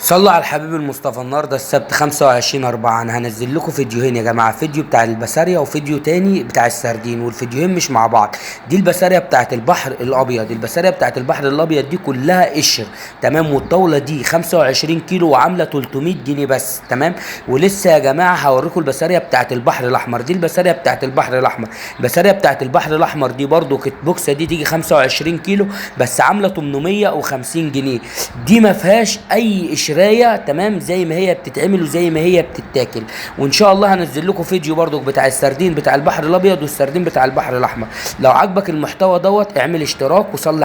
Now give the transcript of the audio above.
صلوا على الحبيب المصطفى. النهارده السبت 25/4. انا هنزل لكم فيديوهين يا جماعه، فيديو بتاع البسارية وفيديو تاني بتاع السردين، والفيديوهين مش مع بعض. دي البسارية بتاعت البحر الابيض، البسارية بتاعت البحر الابيض دي كلها قشر، تمام. والطاوله دي 25 كيلو وعامله 300 جنيه بس، تمام. ولسه يا جماعه هوريكم البسارية بتاعت البحر الاحمر. دي البسارية بتاعت البحر الاحمر. البسارية بتاعت البحر الاحمر دي برضو كيت بوكسه، دي تيجي 25 كيلو بس عامله 850 جنيه. دي ما فيهاش اي قشرايه، تمام، زي ما هي بتتعمل وزي ما هي بتتاكل. وان شاء الله هنزل لكم فيديو برضو بتاع السردين بتاع البحر الابيض والسردين بتاع البحر الاحمر. لو عجبك المحتوى دوت اعمل اشتراك وصلي